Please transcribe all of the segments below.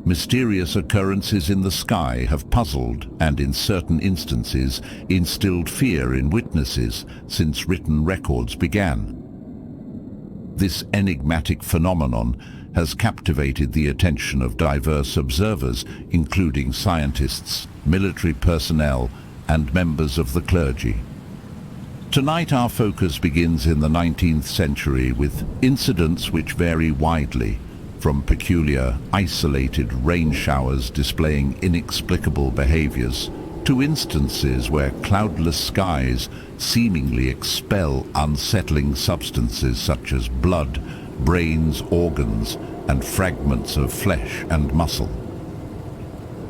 mysterious occurrences in the sky have puzzled and in certain instances instilled fear in witnesses since written records began. This enigmatic phenomenon has captivated the attention of diverse observers, including scientists, military personnel, and members of the clergy. Tonight our focus begins in the 19th century with incidents which vary widely, from peculiar, isolated rain showers displaying inexplicable behaviors to instances where cloudless skies seemingly expel unsettling substances such as blood, brains, organs, and fragments of flesh and muscle.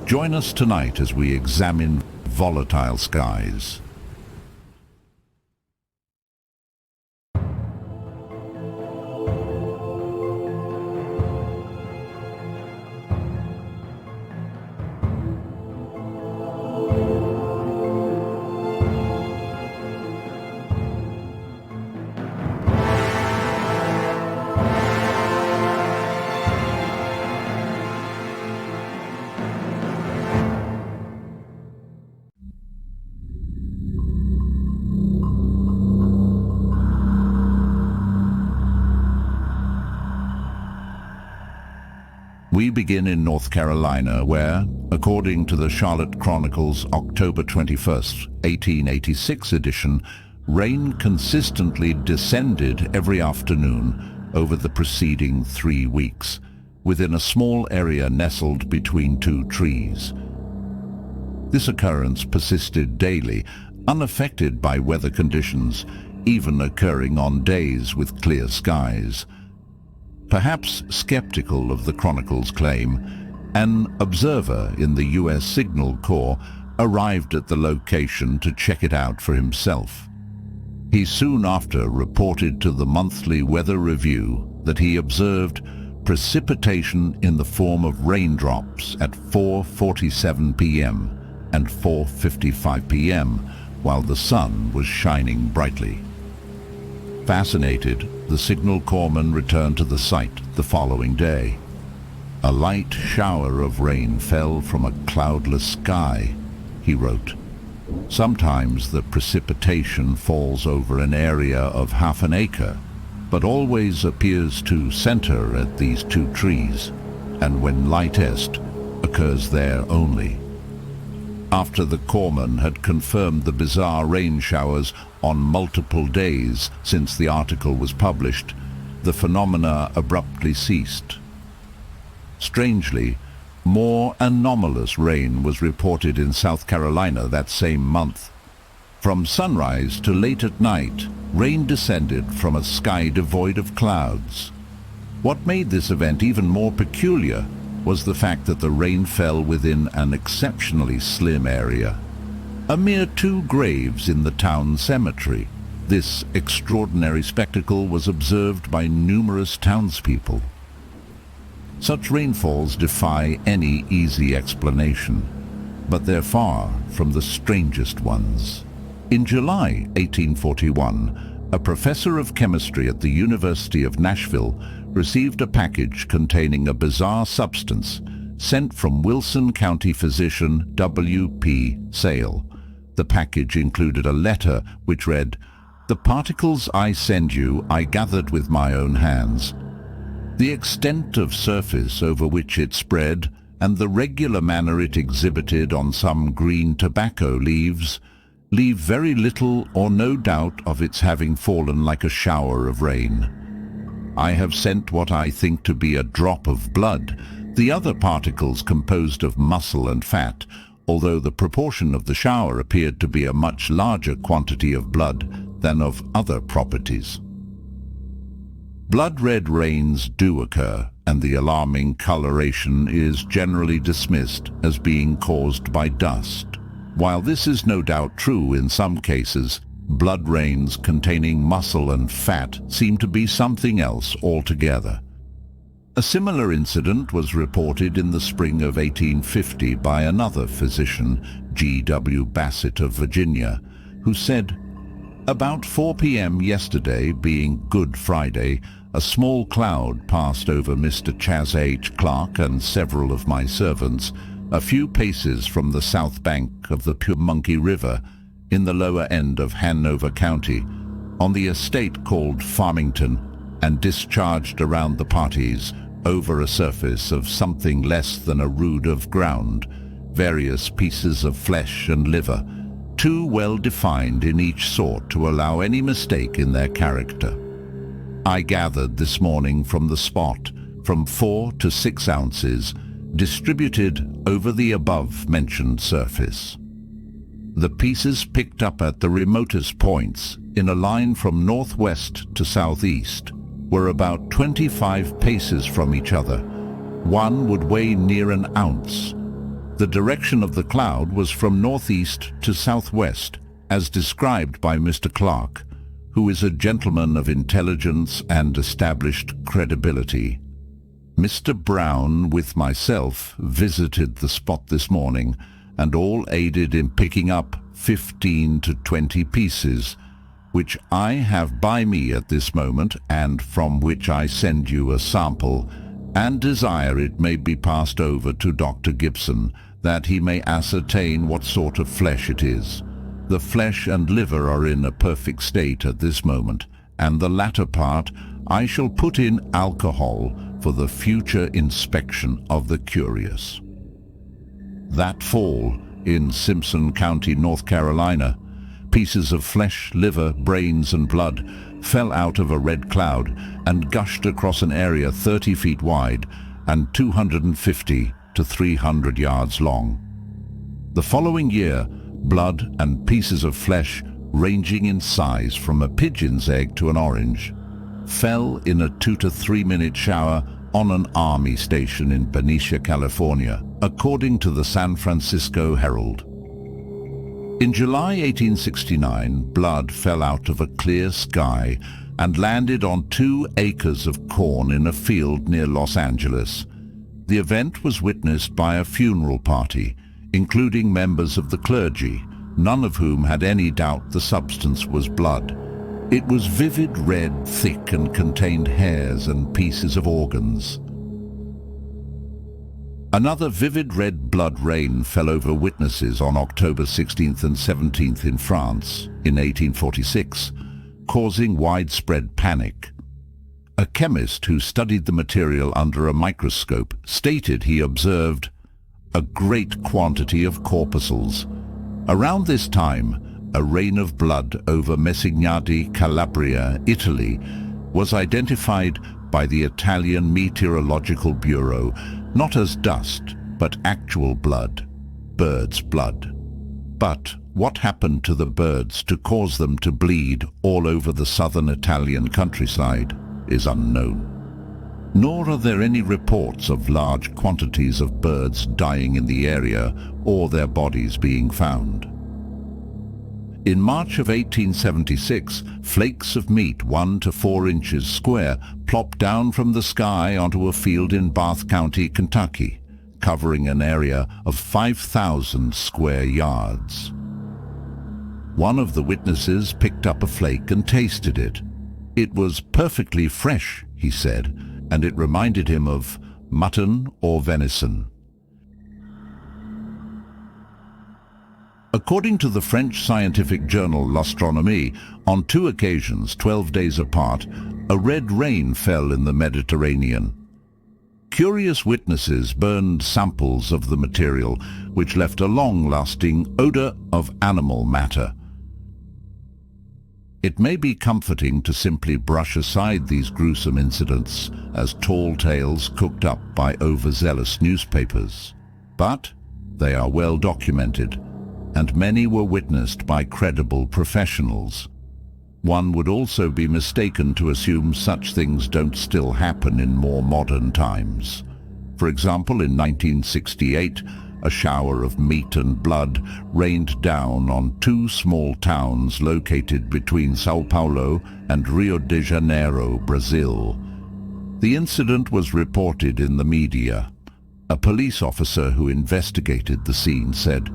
Join us tonight as we examine volatile skies. We begin in North Carolina, where, according to the Charlotte Chronicle's October 21st, 1886 edition, rain consistently descended every afternoon over the preceding 3 weeks, within a small area nestled between 2 trees. This occurrence persisted daily, unaffected by weather conditions, even occurring on days with clear skies. Perhaps skeptical of the Chronicle's claim, an observer in the U.S. Signal Corps arrived at the location to check it out for himself. He soon after reported to the monthly Weather Review that he observed precipitation in the form of raindrops at 4:47 p.m. and 4:55 p.m. while the sun was shining brightly. Fascinated, the signal corpsman returned to the site the following day. A light shower of rain fell from a cloudless sky, he wrote. Sometimes the precipitation falls over an area of half an acre, but always appears to center at these 2 trees, and when lightest, occurs there only. After the corpsman had confirmed the bizarre rain showers on multiple days since the article was published, the phenomena abruptly ceased. Strangely, more anomalous rain was reported in South Carolina that same month. From sunrise to late at night, rain descended from a sky devoid of clouds. What made this event even more peculiar was the fact that the rain fell within an exceptionally slim area. A mere 2 graves in the town cemetery. This extraordinary spectacle was observed by numerous townspeople. Such rainfalls defy any easy explanation, but they're far from the strangest ones. In July 1841, a professor of chemistry at the University of Nashville received a package containing a bizarre substance sent from Wilson County physician W.P. Sale. The package included a letter which read, "The particles I send you I gathered with my own hands. The extent of surface over which it spread and the regular manner it exhibited on some green tobacco leaves leave very little or no doubt of its having fallen like a shower of rain. I have sent what I think to be a drop of blood, the other particles composed of muscle and fat, although the proportion of the shower appeared to be a much larger quantity of blood than of other properties." Blood-red rains do occur, and the alarming coloration is generally dismissed as being caused by dust. While this is no doubt true in some cases, blood rains containing muscle and fat seem to be something else altogether. A similar incident was reported in the spring of 1850 by another physician, G.W. Bassett of Virginia, who said, "About 4 p.m. yesterday, being Good Friday, a small cloud passed over Mr. Chas H. Clark and several of my servants, a few paces from the south bank of the Monkey River in the lower end of Hanover County, on the estate called Farmington, and discharged around the parties over a surface of something less than a rood of ground, various pieces of flesh and liver, too well defined in each sort to allow any mistake in their character. I gathered this morning from the spot from 4 to 6 ounces, distributed over the above-mentioned surface. The pieces picked up at the remotest points, in a line from northwest to southeast, were about 25 paces from each other. One would weigh near an ounce. The direction of the cloud was from northeast to southwest, as described by Mr. Clark, who is a gentleman of intelligence and established credibility. Mr. Brown, with myself, visited the spot this morning, and all aided in picking up 15 to 20 pieces, which I have by me at this moment, and from which I send you a sample, and desire it may be passed over to Dr. Gibson, that he may ascertain what sort of flesh it is. The flesh and liver are in a perfect state at this moment, and the latter part I shall put in alcohol for the future inspection of the curious. That fall, in Simpson County, North Carolina, pieces of flesh, liver, brains and blood fell out of a red cloud and gushed across an area 30 feet wide and 250 to 300 yards long. The following year, blood and pieces of flesh ranging in size from a pigeon's egg to an orange fell in a 2 to 3 minute shower on an army station in Benicia, California, according to the San Francisco Herald. In July 1869, blood fell out of a clear sky and landed on 2 acres of corn in a field near Los Angeles. The event was witnessed by a funeral party, including members of the clergy, none of whom had any doubt the substance was blood. It was vivid red, thick, and contained hairs and pieces of organs. Another vivid red blood rain fell over witnesses on October 16th and 17th in France in 1846, causing widespread panic. A chemist who studied the material under a microscope stated he observed a great quantity of corpuscles. Around this time, a rain of blood over Messignadi, Calabria, Italy, was identified by the Italian Meteorological Bureau not as dust, but actual blood, birds' blood. But what happened to the birds to cause them to bleed all over the southern Italian countryside is unknown. Nor are there any reports of large quantities of birds dying in the area or their bodies being found. In March of 1876, flakes of meat 1 to 4 inches square plopped down from the sky onto a field in Bath County, Kentucky, covering an area of 5,000 square yards. One of the witnesses picked up a flake and tasted it. It was perfectly fresh, he said, and it reminded him of mutton or venison. According to the French scientific journal L'Astronomie, on 2 occasions, 12 days apart, a red rain fell in the Mediterranean. Curious witnesses burned samples of the material, which left a long-lasting odor of animal matter. It may be comforting to simply brush aside these gruesome incidents as tall tales cooked up by overzealous newspapers. But they are well documented, and many were witnessed by credible professionals. One would also be mistaken to assume such things don't still happen in more modern times. For example, in 1968, a shower of meat and blood rained down on 2 small towns located between Sao Paulo and Rio de Janeiro, Brazil. The incident was reported in the media. A police officer who investigated the scene said,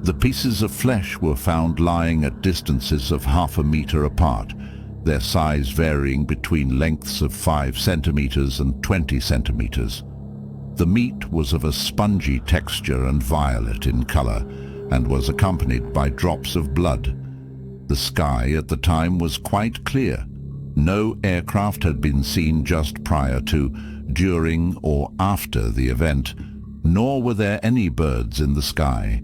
"The pieces of flesh were found lying at distances of half a meter apart. their size varying between lengths of 5 centimeters and 20 centimeters. The meat was of a spongy texture and violet in color, and was accompanied by drops of blood. The sky at the time was quite clear. No aircraft had been seen just prior to, during, or after the event, nor were there any birds in the sky.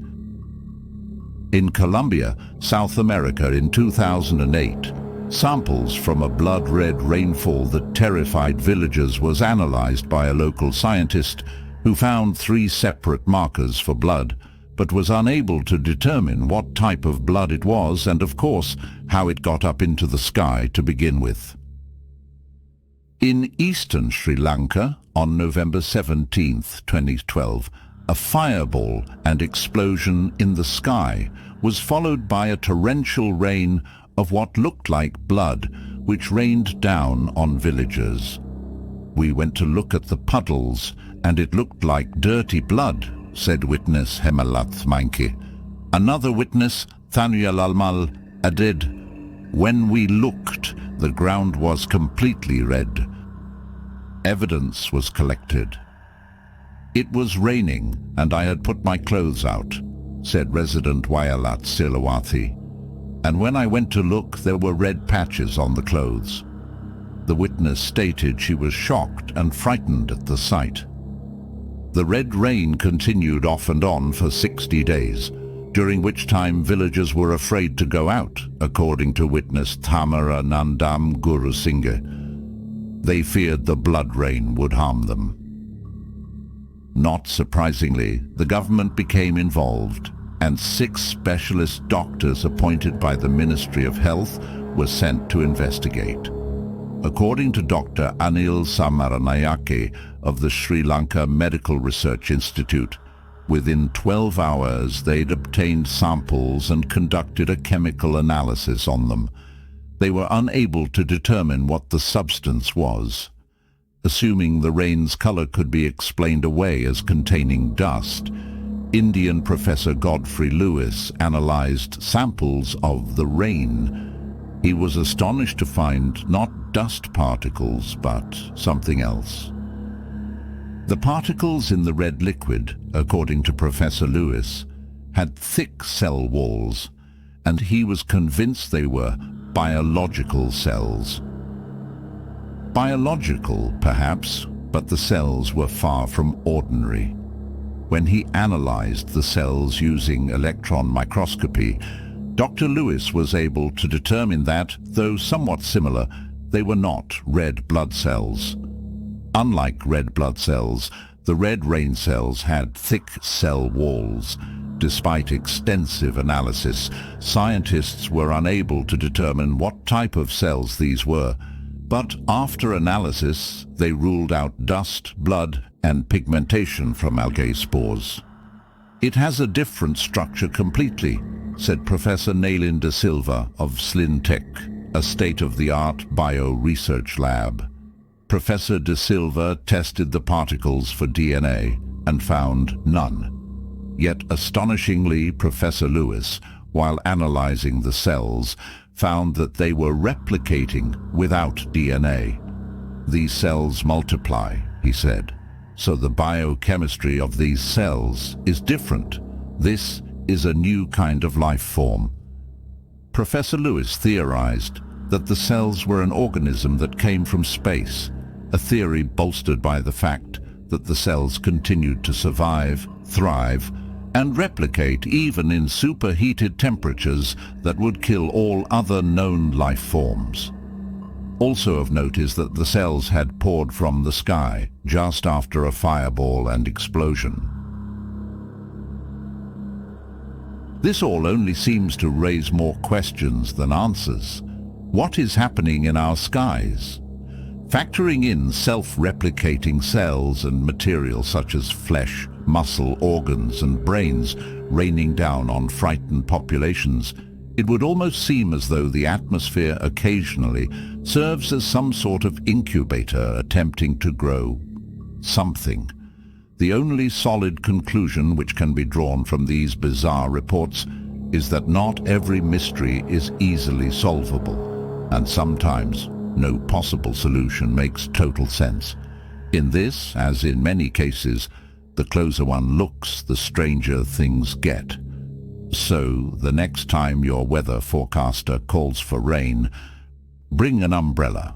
In Colombia, South America in 2008, samples from a blood-red rainfall that terrified villagers was analyzed by a local scientist who found 3 separate markers for blood, but was unable to determine what type of blood it was and, of course, how it got up into the sky to begin with. In eastern Sri Lanka, on November 17, 2012, a fireball and explosion in the sky was followed by a torrential rain of what looked like blood, which rained down on villagers. "We went to look at the puddles, and it looked like dirty blood," said witness Hemalath Manki. Another witness, Thanyal Almal, added, "When we looked, the ground was completely red." Evidence was collected. "It was raining, and I had put my clothes out," said resident Wayalat Silawathi. "And when I went to look, there were red patches on the clothes." The witness stated she was shocked and frightened at the sight. The red rain continued off and on for 60 days, during which time villagers were afraid to go out, according to witness Thamara Nandam Guru Singh. They feared the blood rain would harm them. Not surprisingly, the government became involved, and 6 specialist doctors appointed by the Ministry of Health were sent to investigate. According to Dr. Anil Samaranayake of the Sri Lanka Medical Research Institute, within 12 hours they'd obtained samples and conducted a chemical analysis on them. They were unable to determine what the substance was. Assuming the rain's color could be explained away as containing dust, Indian Professor Godfrey Lewis analyzed samples of the rain. He was astonished to find not dust particles, but something else. The particles in the red liquid, according to Professor Lewis, had thick cell walls, and he was convinced they were biological cells. Biological, perhaps, but the cells were far from ordinary. When he analyzed the cells using electron microscopy, Dr. Lewis was able to determine that, though somewhat similar, they were not red blood cells. Unlike red blood cells, the red rain cells had thick cell walls. Despite extensive analysis, scientists were unable to determine what type of cells these were, but after analysis, they ruled out dust, blood, and pigmentation from algae spores. "It has a different structure completely," said Professor Nailin de Silva of Slintech, a state-of-the-art bio-research lab. Professor de Silva tested the particles for DNA and found none. Yet astonishingly, Professor Lewis, while analyzing the cells, found that they were replicating without DNA. "These cells multiply," he said, "so the biochemistry of these cells is different. This is a new kind of life form." Professor Lewis theorized that the cells were an organism that came from space, a theory bolstered by the fact that the cells continued to survive, thrive, and replicate even in superheated temperatures that would kill all other known life forms. Also of note is that the cells had poured from the sky just after a fireball and explosion. This all only seems to raise more questions than answers. What is happening in our skies? Factoring in self-replicating cells and materials such as flesh, muscle, organs, and brains raining down on frightened populations, it would almost seem as though the atmosphere occasionally serves as some sort of incubator attempting to grow something. The only solid conclusion which can be drawn from these bizarre reports is that not every mystery is easily solvable, And sometimes no possible solution makes total sense. In this, as in many cases, the closer one looks, the stranger things get. So, the next time your weather forecaster calls for rain, bring an umbrella.